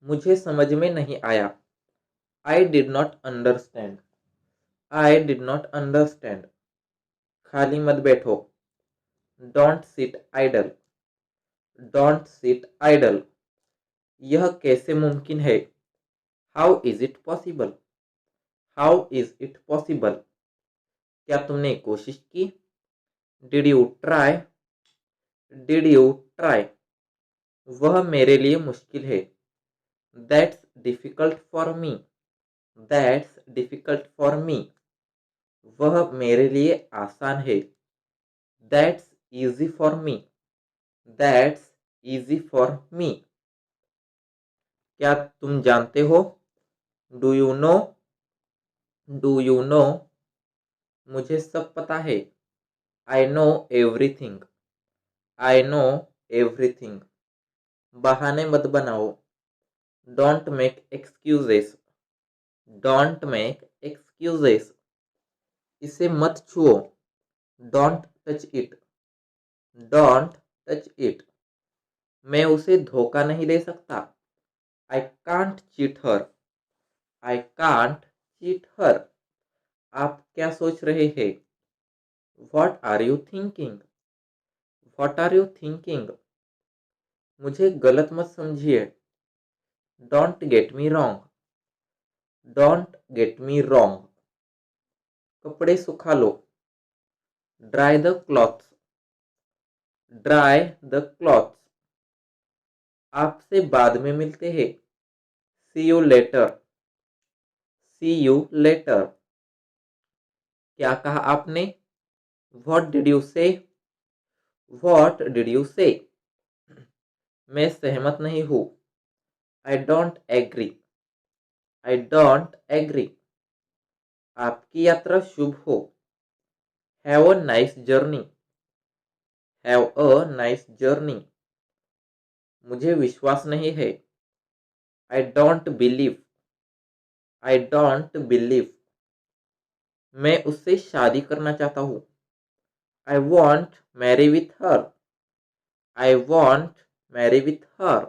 मुझे समझ में नहीं आया। I did not understand. I did not understand. खाली मत बैठो। Don't sit idle. Don't sit idle. यह कैसे मुमकिन है? How is it possible? How is it possible? क्या तुमने कोशिश की? Did you try? Did you try? वह मेरे लिए मुश्किल है। That's difficult for me. That's difficult for me. वह मेरे लिए आसान है। That's easy for me. That's easy for me. क्या तुम जानते हो? Do you know? Do you know? मुझे सब पता है। I know everything. I know everything. बहाने मत बनाओ। Don't make excuses. Don't make excuses. इसे मत छुओ। Don't touch it. Don't touch it. मैं उसे धोखा नहीं दे सकता। I can't cheat her. I can't cheat her. आप क्या सोच रहे हैं? What are you thinking? What are you thinking? मुझे गलत मत समझिए। Don't get me wrong. Don't get me wrong. कपड़े सुखा लो। Dry the clothes. Dry the clothes. आपसे बाद में मिलते हैं। See you later. See you later. क्या कहा आपने? What did you say? What did you say? मैं सहमत नहीं हूँ। I don't agree. I don't agree. आपकी यात्रा शुभ हो। Have a nice journey. Have a nice journey. मुझे विश्वास नहीं है। I don't believe. I don't believe. मैं उससे शादी करना चाहता हूँ। I want marry with her. I want marry with her.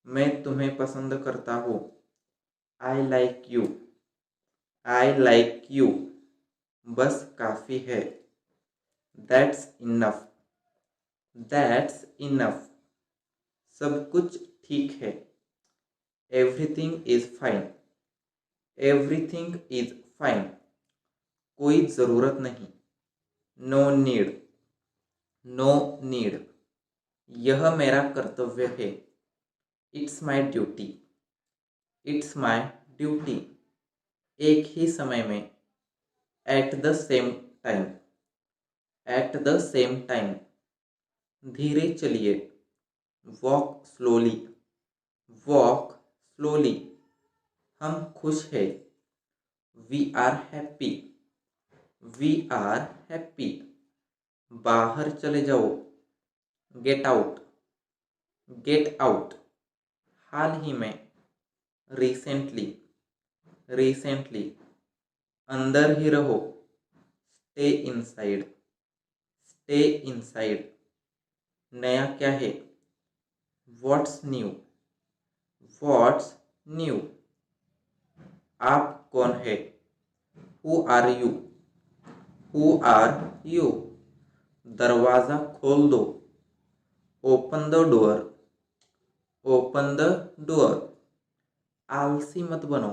मैं तुम्हें पसंद करता हूँ। I like you. I like you. बस काफ़ी है। That's enough. That's enough. सब कुछ ठीक है। Everything is fine. Everything is fine. कोई ज़रूरत नहीं। No need. No need. यह मेरा कर्तव्य है। It's my duty. It's my duty. एक ही समय में। At the same time. At the same time. धीरे चलिए। Walk slowly. Walk slowly. हम खुश हैं। We are happy. We are happy. बाहर चले जाओ। Get out. Get out. हाल ही में। रिसेंटली। रिसेंटली। अंदर ही रहो। Stay inside. Stay inside. नया क्या है? What's new? What's new? आप कौन है? Who are you? Who are you? दरवाज़ा खोल दो। Open the door. Open the door. आलसी मत बनो।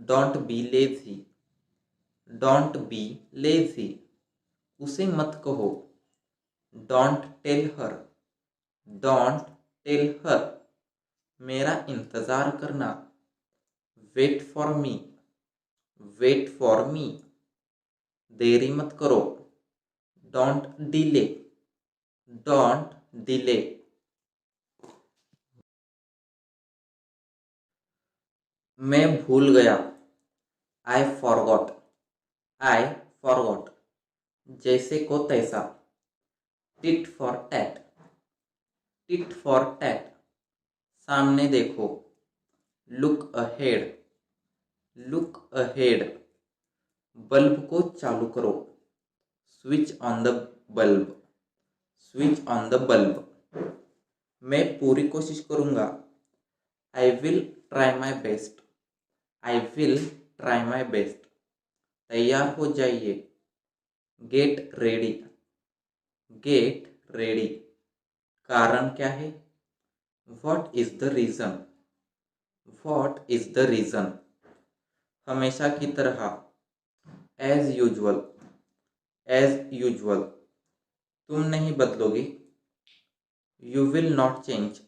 Don't be lazy. Don't be lazy. उसे मत कहो। Don't tell her. Don't tell her. मेरा इंतज़ार करना। Wait for me. Wait for me. देरी मत करो। Don't delay. Don't delay. मैं भूल गया। I forgot. I forgot. जैसे को तैसा। Tit for tat. Tit for tat. सामने देखो। Look ahead. Look ahead. Bulb को चालू करो। Switch on the bulb. Switch on the bulb. मैं पूरी कोशिश करूँगा। I will try my best. I will try my best. तैयार हो जाइए। Get ready. Get ready. कारण क्या है? What is the reason? What is the reason? हमेशा की तरह। As usual. As usual. तुम नहीं बदलोगी। You will not change.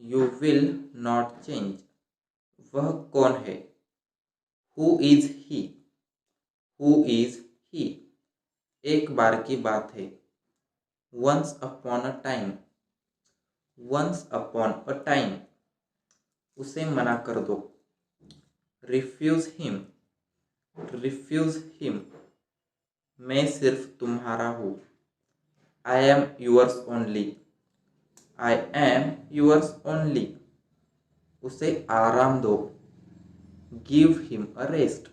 You will not change. वह कौन है? Who is he? Who is he? एक बार की बात है। Once upon a time. Once upon a time. उसे मना कर दो। Refuse him. Refuse him. मैं सिर्फ तुम्हारा हूँ। I am yours only. I am yours only. उसे आराम दो। Give him a rest.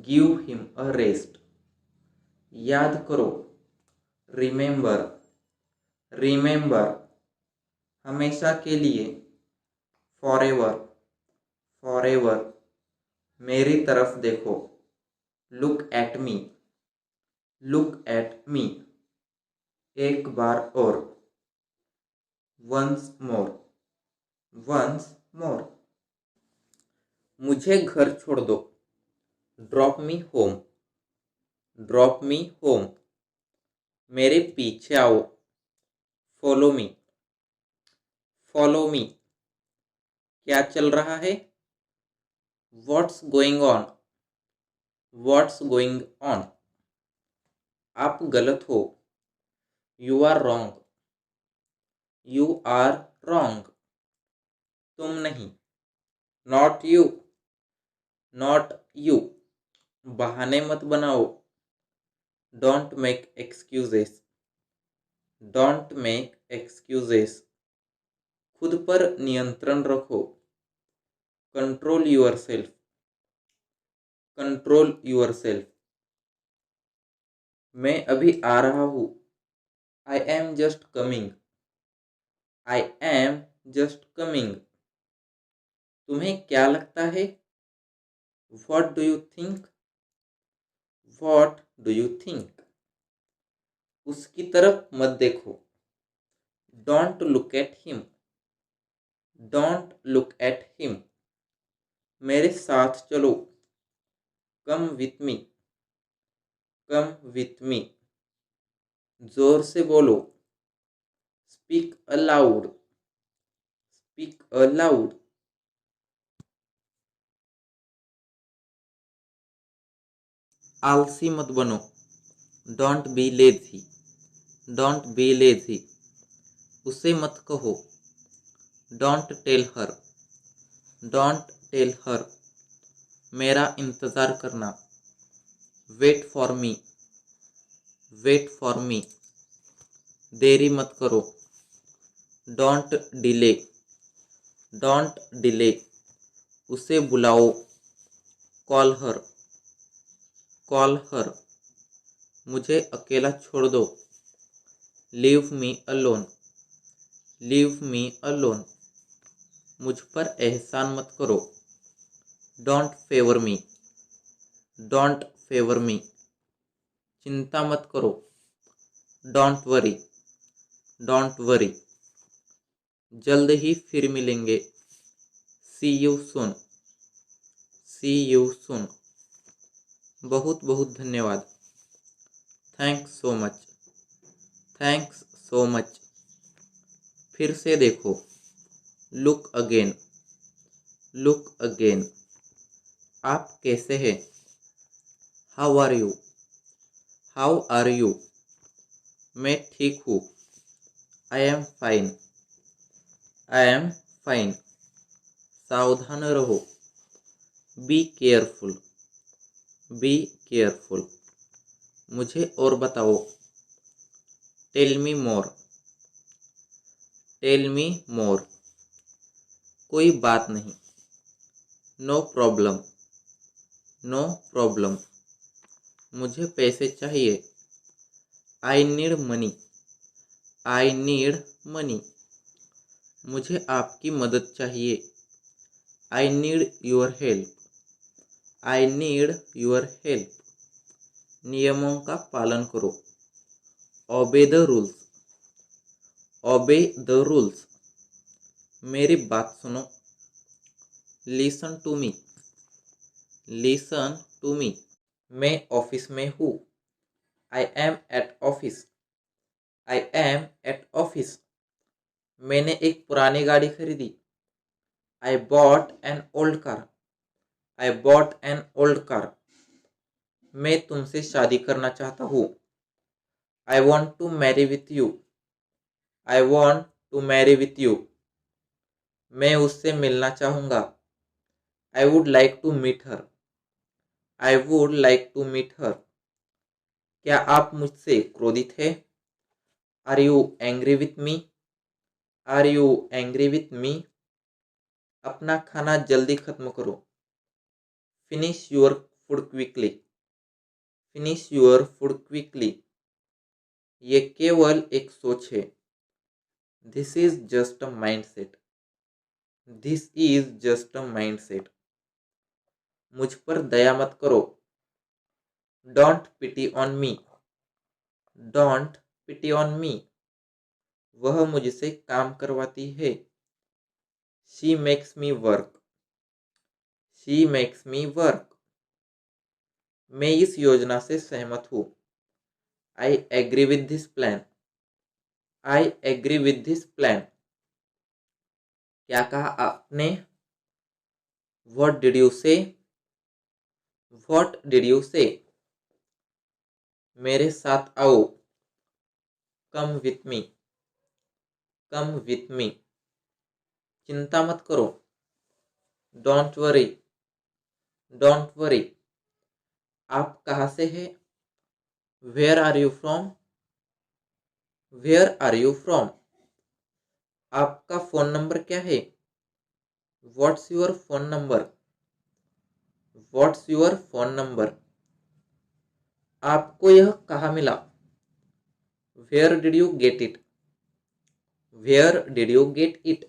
Give him a rest. याद करो। रिमेंबर। रिमेंबर। हमेशा के लिए। फॉरएवर। फॉरएवर। मेरी तरफ देखो। Look at me. Look at me. एक बार और। Once more. Once more. मुझे घर छोड़ दो। Drop me home. Drop me home. मेरे पीछे आओ। Follow me. Follow me. क्या चल रहा है? What's going on? What's going on? आप गलत हो। You are wrong. You are wrong. तुम नहीं। Not you. Not you. बहाने मत बनाओ। Don't make excuses. Don't make excuses. खुद पर नियंत्रण रखो। Control yourself. Control yourself. मैं अभी आ रहा हूँ। I am just coming. I am just coming. तुम्हें क्या लगता है? What do you think? What do you think? उसकी तरफ मत देखो। Don't look at him. Don't look at him. मेरे साथ चलो। Come with me. Come with me. जोर से बोलो। Speak aloud. Speak aloud. आलसी मत बनो। Don't be lazy. Don't be lazy. उसे मत कहो। Don't tell her. Don't tell her. मेरा इंतज़ार करना। Wait for me. Wait for me. देरी मत करो। Don't delay. Don't delay. उसे बुलाओ। Call her. Call her. मुझे अकेला छोड़ दो। Leave me alone. Leave me alone. मुझ पर एहसान मत करो। Don't favour me. Don't favour me. चिंता मत करो। Don't worry. Don't worry. जल्द ही फिर मिलेंगे। See you soon. See you soon. बहुत बहुत धन्यवाद। Thanks so much. Thanks so much. फिर से देखो। Look again. Look again. आप कैसे हैं? How are you? How are you? मैं ठीक हूँ। I am fine. I am fine. सावधान रहो। Be careful. Be careful. मुझे और बताओ। Tell me more. Tell me more. कोई बात नहीं। No problem. No problem. मुझे पैसे चाहिए। I need money. I need money. मुझे आपकी मदद चाहिए। I need your help. I need your help. नियमों का पालन करो। Obey the rules. Obey the rules. मेरी बात सुनो। Listen to me. Listen to me. मैं ऑफिस में हूँ। I am at office. I am at office. मैंने एक पुरानी गाड़ी खरीदी। I bought an old car. I bought an old car. मैं तुमसे शादी करना चाहता हूँ। I want to marry with you. I want to marry with you. मैं उससे मिलना चाहूँगा। I would like to meet her. I would like to meet her. क्या आप मुझसे क्रोधित हैं? Are you angry with me? Are you angry with me? अपना खाना जल्दी खत्म करो। Finish your food quickly. Finish your food quickly. ये केवल एक सोच है। This is just a mind set. This is just a mind set. मुझ पर दया मत करो। Don't pity on me. Don't pity on me. वह मुझसे काम करवाती है। She makes me work. She makes me work. मैं इस योजना से सहमत हूँ। I agree with this plan. I agree with this plan. क्या कहा आपने? व्हाट डिड यू से? What did you say? मेरे साथ आओ। Come with me. Come with me. चिंता मत करो। Don't worry. Don't worry. आप कहाँ से हैं? Where are you from? Where are you from? आपका फ़ोन नंबर क्या है? What's your phone number? What's your phone number? आपको यह कहाँ मिला? Where did you get it? Where did you get it?